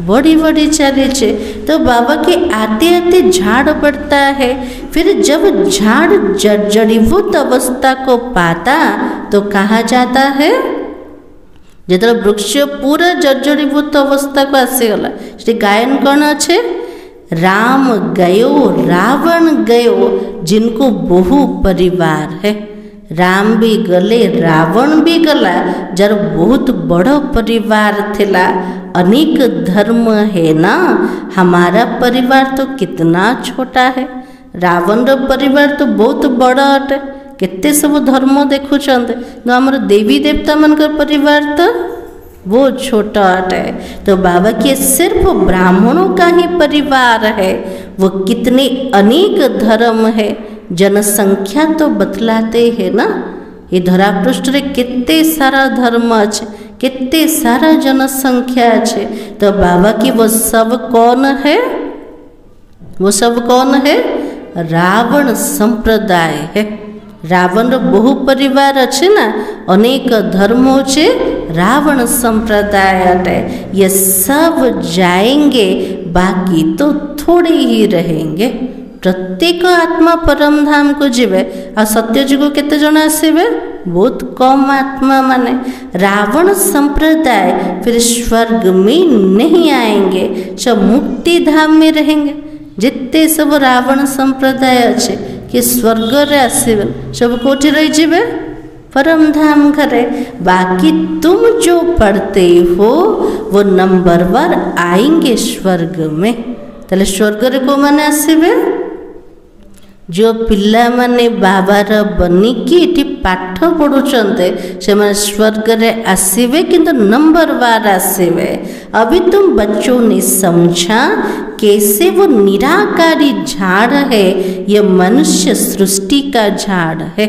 बढ़ी बढ़ी चले। तो बाबा के आते आते झाड़ बढ़ता है। फिर जब झाड़ जड़ीभूत अवस्था को पाता तो कहाँ जाता है? जो वृक्ष पूरा जर्जरीभूत अवस्था को आसीगला, गायन कौन अच्छे? राम गयो रावण गयो, जिनको बहु परिवार है। राम भी गले रावण भी गला, जर बहुत बड़ा परिवार थिला, अनेक धर्म है ना। हमारा परिवार तो कितना छोटा है, रावण रो परिवार तो बहुत बड़ा अटे। केते सब धर्म देखुचंते, आमर देवी देवता मनकर परिवार तो वो छोटा अटे। तो बाबा के सिर्फ ब्राह्मणों का ही परिवार है, वो कितने अनेक धर्म है। जनसंख्या तो बतलाते हैं ना, ये धरा पृष्ठ रे कितने सारा धर्म अच्छे, कितने सारा जनसंख्या अच्छे। तो बाबा की वो सब कौन है? वो सब कौन है? रावण संप्रदाय है। रावण रो बहु परिवार अच्छे ना, अनेक धर्म होचे, रावण संप्रदाय अटे। ये सब जाएंगे, बाकी तो थोड़े ही रहेंगे। प्रत्येक आत्मा परम धाम को जीवे, आ सत्यजुग केते जन आसीबे? बहुत कम आत्मा माने। रावण संप्रदाय फिर स्वर्ग में नहीं आएंगे, सब मुक्ति धाम में रहेंगे। जितने सब रावण संप्रदाय अच्छे कि स्वर्ग रे आसीबे, सब कोठी रही जीवे? परम धाम घरे। बाकी तुम जो पढ़ते हो वो नंबरवार आएंगे स्वर्ग में। तले स्वर्ग रे को माने आसीबे? जो पिला माने बाबार बनिकी इटी पाठ पढ़ुचंते से माने स्वर्ग रे आसीबे, किंतु नंबरवार आसीबे। अभी तुम बच्चों ने समझा कैसे वो निराकारी झाड़ है, ये मनुष्य सृष्टि का झाड़ है।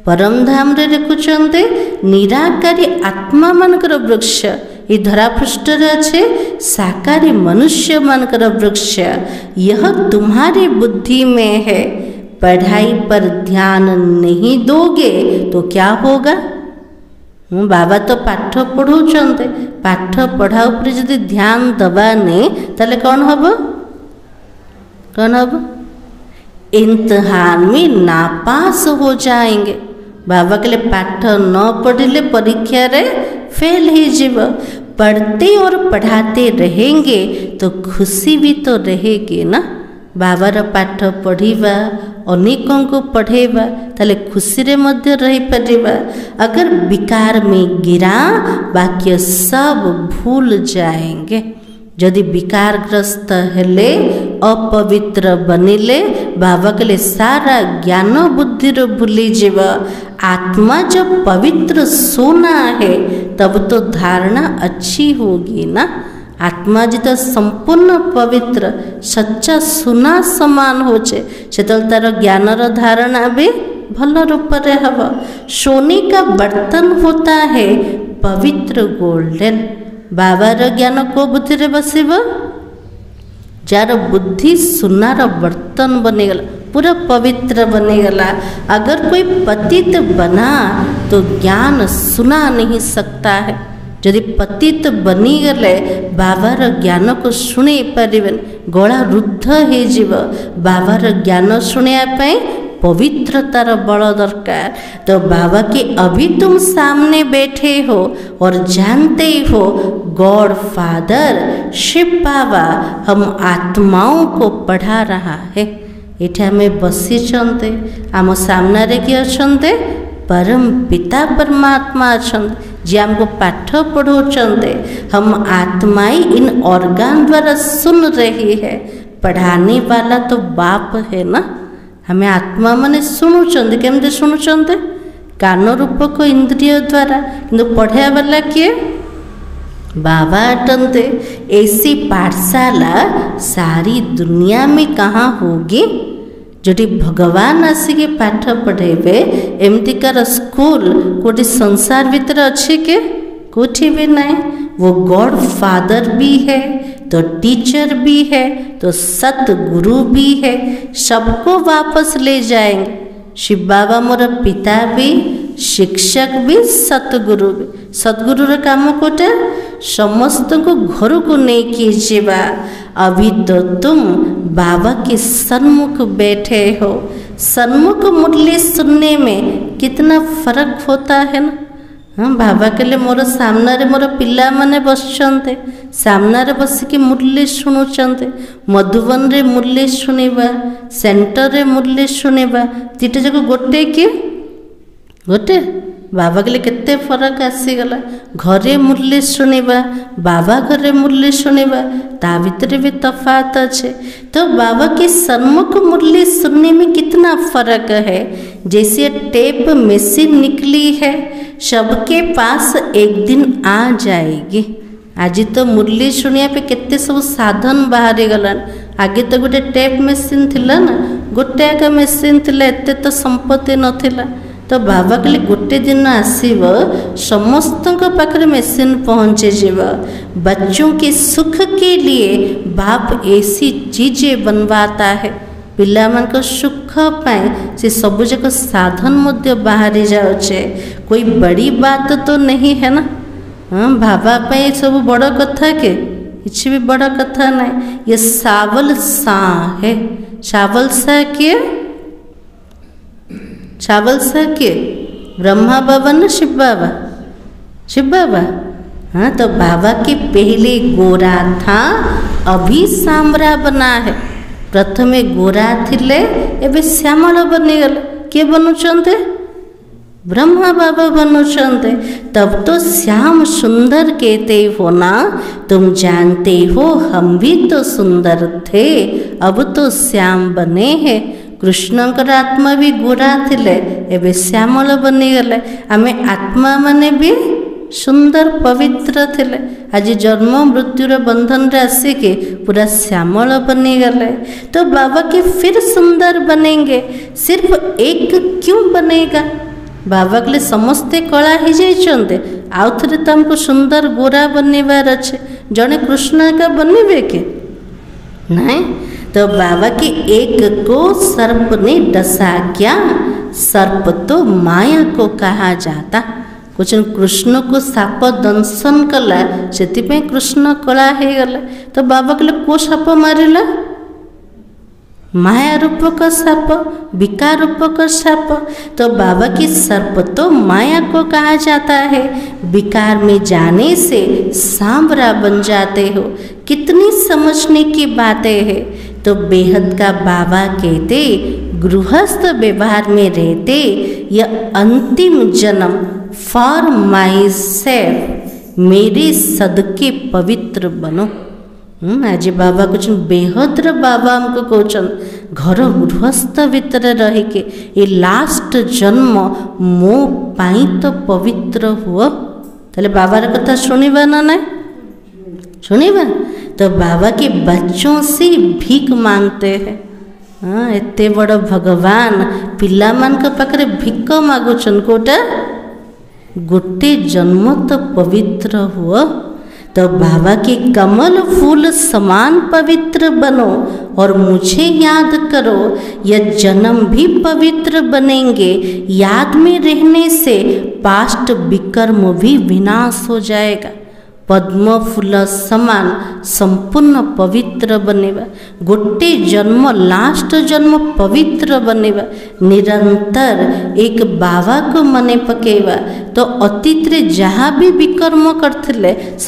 परम धाम रे देखुचंते निराकारी आत्मा मानकर वृक्ष, ये धरा पृष्ठ अच्छे साकारी मनुष्य मानकर वृक्ष। यह तुम्हारी बुद्धि में है। पढ़ाई पर ध्यान नहीं दोगे तो क्या होगा? बाबा तो पाठ पढ़ाउछन्ते, पाठ पढ़ा उपरे यदि ध्यान दबाने ताले कौन हब? कौन हब? इम्तिहान में नापास हो जाएंगे। बाबा के लिए पाठ न पढ़िले परीक्षा रे फेल ही जीव। पढ़ते और पढ़ाते रहेंगे तो खुशी भी तो रहेगी ना। बाबार पाठ पढ़िबा, अनेकों को पढ़ेबा, ताले खुशी रे मध्य रही परिबा। अगर विकार में गिरा बाकी सब भूल जाएंगे। यदि विकारग्रस्त हेले, अपवित्र बनिले, बाबा के लिए सारा ज्ञान बुद्धि रो भूली जीव। आत्मा जब पवित्र सोना है तब तो धारणा अच्छी होगी ना। आत्मा जिते संपूर्ण पवित्र सच्चा सुना समान होचे से तार ज्ञानर धारणा भी भल रूप रे हब। सोने का बर्तन होता है पवित्र गोल्डन। बाबार ज्ञान को बुद्धि रे बसिब? जार बुद्धि सुनार बर्तन बनेगला, पूरा पवित्र बनेगला। अगर कोई पतित बना तो ज्ञान सुना नहीं सकता है। यदि पतित बनी गले बाबार ज्ञान को शुणी पारिबेन, गला रुद्ध हो जीव। बाबार ज्ञान शुणिया पाई पवित्रतार बल दरकार। तो बाबा के अभी तुम सामने बैठे हो और जानते हो गॉड फादर शिव बाबा हम आत्माओं को पढ़ा रहा है। इठा में बसी चंते, आम सामना रे किए अछंते? परम पिता परमात्मा अछंते जी हमको पाठ पढ़ाउछन्ते। हम आत्माएं इन ऑर्गन द्वारा सुन रही है। पढ़ाने वाला तो बाप है ना। हमें आत्मा माने शुणुचंते। केमते शुणुचंते? कान रूपक इंद्रिय द्वारा, किंतु पढ़ा वाला किए बाबा अटंते। ऐसी पाठशाला सारी दुनिया में कहाँ होगी जोटी भगवान आसिके पाठ पढ़ेबे। एमतिकार स्कूल कोटी संसार भीतर अच्छे के कोठी भी नहीं। वो गॉड फादर भी है तो टीचर भी है तो सतगुरु भी है, सबको वापस ले जाएंगे। शिव बाबा मोर पिता भी, शिक्षक भी, सतगुरु भी। सतगुरु काम कोटे समस्त को घर को नहीं कीजिएगा। अभी तो तुम बाबा के सन्मुख बैठे हो, सन्मुख मुरली सुनने में कितना फर्क होता है ना। हाँ, बाबा कहले मोर सामने मोर पिला माने बसचंते, सामने बसिकी मुरली शुणुचंते। मधुबन रे मुरली शुणिबा, सेंटर रे मुरली शुणिबा, तीटा जाक गोटे कि गोटे। बाबा कहले केते फरक आसीगला। घरे मुरली शुणिबा, बाबा घरे मुरली शुणिबा, ता भीतर भी तफात अच्छे। तो बाबा के सन्मुख मुरली सुनने में कितना फर्क है। जैसे टेप मशीन निकली है, सबके पास एक दिन आ जाएगी। आज तो मुरली शुणिया पे केते सब साधन बाहरी गलान। आगे तो गोटे टेप मशीन थिला ना, गोटे आका मशीन थिला, एते तो संपत्ति नथिला। तो बाबा कहले गोटे दिन आसीब, समस्त पाखरे मशीन पहुँचे जीव। बच्चों के सुख के लिए बाप ऐसी चीजें बनवाता है। पिला मान सुख पाए से सब जाक साधन मध्य बाहरी जाऊे। कोई बड़ी बात तो नहीं है ना। हाँ, बाबा पे सब बड़ कथा के किसी भी बड़ा कथा नहीं। ये सावल सा है। सावल सा के चावल सा के ब्रह्मा बाबा न शिव बाबा? शिव बाबा। हाँ, तो बाबा के पहले गोरा था, अभी सांवरा बना है। प्रथमे गोरा थिले, एबे श्यामल बनीगले। किए बनुचंते? ब्रह्मा बाबा बनुचंते। तब तो श्याम सुंदर कहते हो ना, तुम जानते हो हम भी तो सुंदर थे, अब तो श्याम बने हैं। कृष्णकर आत्मा भी गोरा थिले, एबे श्यामल बनीगले। आमे आत्मा माने भी सुंदर पवित्र थिले, आज जन्म मृत्युर बंधन रे आसिके पूरा श्यामल बनीगले। तो बाबा के फिर सुंदर बनेंगे। सिर्फ एक क्यों बनेगा? बाबा के समस्ते कला ही जाइछन्ते, आउ थरे तो हमको सुंदर गोरा बनवार अच्छे। जड़े कृष्ण का बनवे के नहीं। तो बाबा के एक को सर्प ने डसा क्या? सर्प तो माया को कहा जाता। कुछ कृष्ण को साप दंशन कला, से कृष्ण कला हो गला। तो बाबा कहले को साप मारिला? माया रूपक साप, विकार रूपक साप। तो बाबा की सर्प तो माया को कहा जाता है। विकार में जाने से सांवरा बन जाते हो। कितनी समझने की बातें हैं। तो बेहद का बाबा कहते, गृहस्थ व्यवहार में रहते, यह अंतिम जन्म फॉर माई सेल्फ, मेरे सदके पवित्र बनो। आज बाबा कुछ बेहद्र बाबा हमको कहन घर गृहस्थ भितर रही के ये लास्ट जन्म मो पाई तो पवित्र हुआ। ताले बाबार कथा सुनिबा ना नहीं सुनिबा? तो बाबा के बच्चों से भीख मांगते हैं। हाँ, एते बड़ भगवान पिला मान के पाखरे भिक मागुचन कोटा गोटे जन्म तो पवित्र हुआ। तो बाबा के कमल फूल समान पवित्र बनो और मुझे याद करो, यह जन्म भी पवित्र बनेंगे। याद में रहने से पास्ट विकर्म भी विनाश हो जाएगा। पद्म फूल समान संपूर्ण पवित्र बनेवा। गोटे जन्म लास्ट जन्म पवित्र बनेवा। निरंतर एक बाबा को मने पकेवा तो अतीत रे जहाँ भी विकर्म करथिले सब